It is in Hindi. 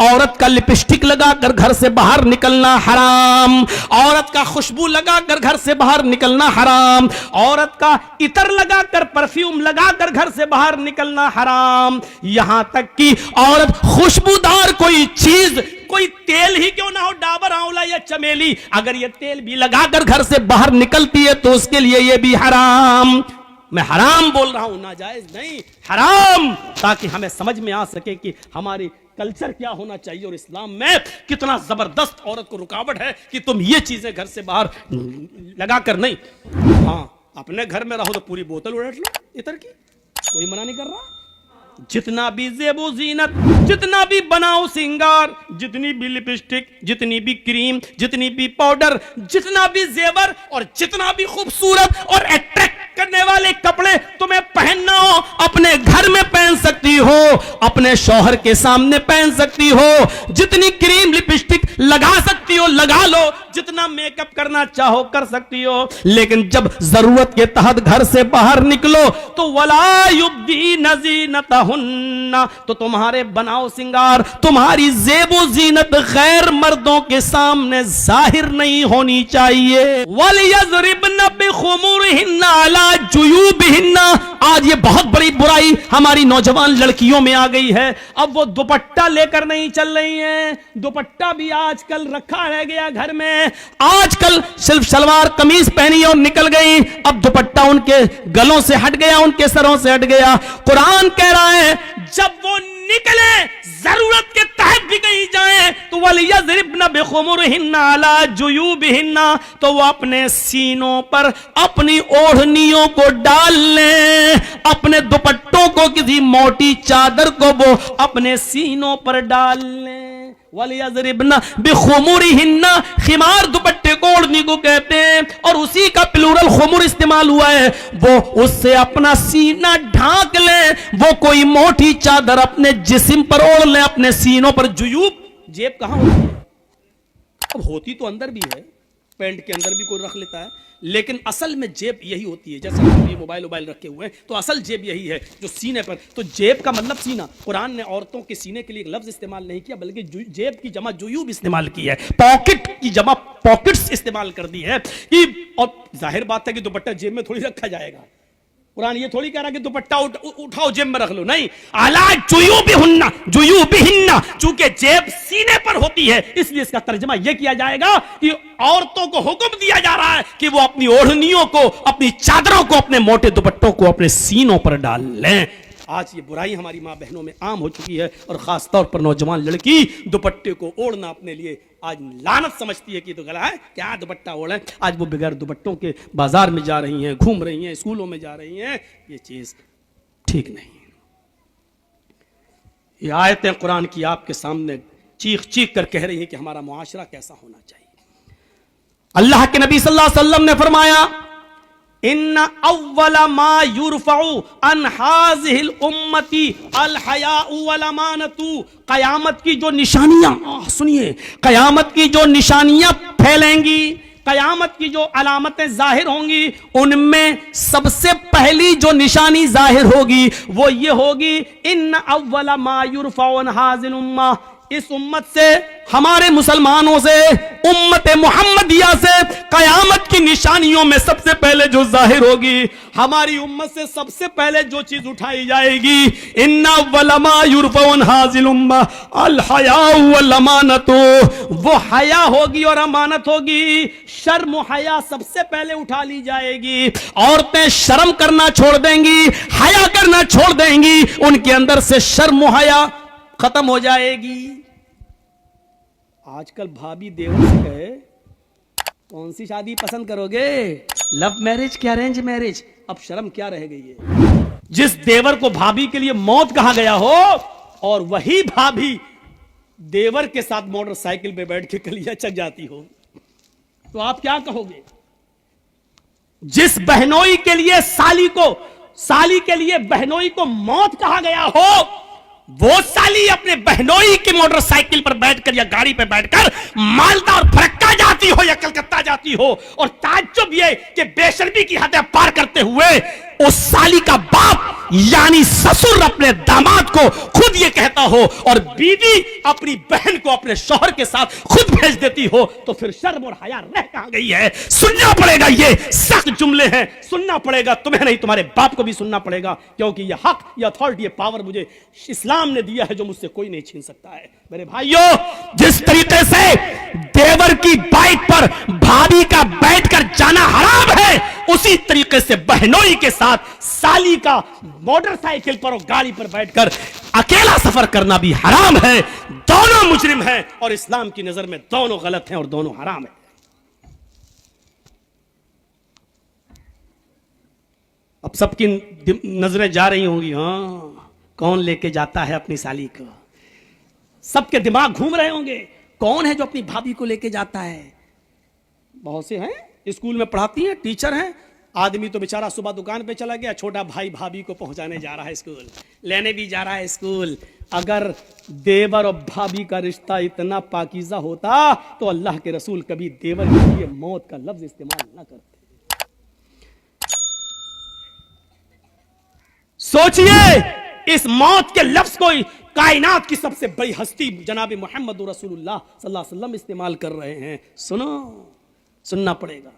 औरत का लिपस्टिक लगाकर घर से बाहर निकलना हराम, औरत का खुशबू लगाकर घर से बाहर निकलना हराम, औरत का इतर लगाकर परफ्यूम लगाकर घर से बाहर निकलना हराम। यहां तक कि औरत खुशबूदार कोई चीज, कोई तेल ही क्यों ना हो, डाबर आंवला या चमेली, अगर ये तेल भी लगाकर घर से बाहर निकलती है तो उसके लिए ये भी हराम। मैं हराम बोल रहा हूं, नाजायज नहीं, हराम, ताकि हमें समझ में आ सके कि हमारी कल्चर क्या होना चाहिए और इस्लाम में कितना जबरदस्त औरत को रुकावट है कि तुम ये चीजें घर से बाहर लगाकर नहीं। हाँ, अपने घर में रहो तो पूरी बोतल उलट लो इतर की, कोई मना नहीं कर रहा। जितना भी ज़ेबो ज़ीनत, जितना भी बनाओ सिंगार, जितनी भी लिपस्टिक, जितनी भी क्रीम, जितनी भी पाउडर, जितना भी जेवर और जितना भी खूबसूरत और अट्रैक्ट करने वाले कपड़े तुम्हें पहनना हो, अपने घर में पहन सकती हो, अपने शौहर के सामने पहन सकती हो, जितनी क्रीम लिपस्टिक लगा सकती हो लगा लो, जितना मेकअप करना चाहो कर सकती हो, लेकिन जब जरूरत के तहत घर से बाहर निकलो तो वला युब्दीन ज़ीनतहुन्ना, तो तुम्हारे बनाओ सिंगार, तुम्हारी ज़ेबो ज़ीनत गैर मर्दों के सामने जाहिर नहीं होनी चाहिए। वलयज़रिबन बिखुमुरिहिन्ना अला जुयूबिहिन्ना, आज ये बहुत बड़ी बुराई हमारी नौजवान लड़कियों में आ गई है। अब वो दुपट्टा लेकर नहीं चल रही हैं, दुपट्टा भी आजकल रखा रह गया घर में, आजकल सिर्फ सलवार कमीज पहनी और निकल गई, अब दुपट्टा उनके गलों से हट गया, उनके सरों से हट गया। कुरान कह रहा है जब वो निकले, जरूरत के तहत भी कहीं जाए तो वलियज़रिबन बिखुमुरिहिन्ना अला जुयूबिहिन्ना, तो वो अपने सीनों पर अपनी ओढ़नियों को डाल लें, अपने दुपट्टों को, किसी मोटी चादर को वो अपने सीनों पर डाल लें। वलियज़रिबन बिखुमुरिहिन्ना, खिमार दुपट्टे को ओढ़नी को कहते हैं और उसी का प्लूरल खुमुर इस्तेमाल हुआ है। वो उससे अपना सीना ढांक ले, वो कोई मोटी चादर अपने जिस्म पर ओढ़ ले, अपने सीनों पर। जुयूब, जेब कहां होती है? अब होती तो अंदर भी है, पैंट के अंदर भी कोई रख लेता है, लेकिन असल में जेब यही होती है। जैसे हम ये मोबाइल रखे हुए हैं तो असल जेब यही है जो सीने पर, तो जेब का मतलब सीना। कुरान ने औरतों के सीने के लिए एक लफ्ज इस्तेमाल नहीं किया, बल्कि जेब की जमा जुयूब इस्तेमाल की है, पॉकेट की जमा पॉकेट्स इस्तेमाल कर दी है कि, और जाहिर बात है कि दुपट्टा जेब में थोड़ी रखा जाएगा। कुरान ये थोड़ी कह रहा कि दुपट्टा उठाओ जेब में रख लो, नहीं, अला जुयूबिहिन्ना, जुयूबिहिन्ना, चूंकि जेब सीने पर होती है इसलिए इसका तर्जमा यह किया जाएगा कि औरतों को हुक्म दिया जा रहा है कि वो अपनी ओढ़नियों को, अपनी चादरों को, अपने मोटे दुपट्टों को अपने सीनों पर डाल लें। आज ये बुराई हमारी माँ बहनों में आम हो चुकी है और खास तौर पर नौजवान लड़की दुपट्टे को ओढ़ना अपने लिए आज लानत समझती है कि तो गला है, क्या दुपट्टा ओढ़े। आज वो बगैर दुपट्टों के बाजार में जा रही हैं, घूम रही हैं, स्कूलों में जा रही हैं, ये चीज ठीक नहीं है। ये आयतें कुरान की आपके सामने चीख चीख कर कह रही हैं कि हमारा मुआशरा कैसा होना चाहिए। अल्लाह के नबी सल्लल्लाहु अलैहि वसल्लम ने फरमाया, इन्ना अव्वला मा युरफउ अन हाज़िहिल उम्मती अल हयाउ वल अमानतु, कयामत की जो निशानियां, सुनिए, कयामत की जो निशानियां फैलेंगी, कयामत की जो अलामतें जाहिर होंगी, उनमें सबसे पहली जो निशानी जाहिर होगी वो ये होगी, इन्ना अव्वला मा युरफउ अन हाज़िल उम्मा, इस उम्मत से, हमारे मुसलमानों से, उम्मत मुहम्मदिया से कयामत की निशानियों में सबसे पहले जो जाहिर होगी, हमारी उम्मत से सबसे पहले जो चीज उठाई जाएगी, इन्ना वलमा युरफउन हाजिल उम्मा अल हयाउ वल अमानतु, वो हया होगी और अमानत होगी। शर्म हया सबसे पहले उठा ली जाएगी। औरतें शर्म करना छोड़ देंगी, हया करना छोड़ देंगी, उनके अंदर से शर्म हया खत्म हो जाएगी। आजकल भाभी देवर से कहे कौन सी शादी पसंद करोगे, लव मैरिज क्या अरेंज मैरिज, अब शर्म क्या रह गई है। जिस देवर को भाभी के लिए मौत कहा गया हो और वही भाभी देवर के साथ मोटरसाइकिल पे बैठ के कलिया चक जाती हो तो आप क्या कहोगे। जिस बहनोई के लिए साली के लिए बहनोई को मौत कहा गया हो वो साली अपने बहनोई की मोटरसाइकिल पर बैठकर या गाड़ी पर बैठकर मालदा और फरक्का जाती हो या कलकत्ता जाती हो, और ताज्जुब ये कि बेशर्मी की हदें पार करते हुए उस साली का बाप यानी ससुर अपने दामाद को खुद ये कहता हो, और बीवी अपनी बहन को अपने शौहर के साथ खुद भेज देती हो, तो फिर शर्म और हया रह कहां गई है? सुनना पड़ेगा, ये सख्त जुमले हैं, सुनना पड़ेगा तुम्हें, नहीं तुम्हारे बाप को भी सुनना पड़ेगा, क्योंकि ये हक, ये अथॉरिटी, ये पावर मुझे इस्लाम ने दिया है जो मुझसे कोई नहीं छीन सकता है। मेरे भाइयों, जिस तरीके से देवर की बाइक पर भाभी का बैठकर जाना हराम है, उसी तरीके से बहनोई के साथ साली का मोटरसाइकिल पर और गाड़ी पर बैठकर अकेला सफर करना भी हराम है। दोनों मुजरिम हैं और इस्लाम की नजर में दोनों गलत हैं और दोनों हराम है। अब सबकी नजरें जा रही होंगी, हाँ, कौन लेके जाता है अपनी साली को? सबके दिमाग घूम रहे होंगे, कौन है जो अपनी भाभी को लेके जाता है? बहुत से हैं, स्कूल में पढ़ाती हैं, टीचर हैं। आदमी तो बेचारा सुबह दुकान पे चला गया, छोटा भाई भाभी को पहुंचाने जा रहा है स्कूल, लेने भी जा रहा है स्कूल। अगर देवर और भाभी का रिश्ता इतना पाकीज़ा होता तो अल्लाह के रसूल कभी देवर के लिए मौत का लफ्ज इस्तेमाल ना करते। सोचिए, इस मौत के लफ्ज को कायनात की सबसे बड़ी हस्ती जनाब मोहम्मद रसूलुल्लाह सल्लल्लाहु अलैहि वसल्लम इस्तेमाल कर रहे हैं। सुनो, सुनना पड़ेगा।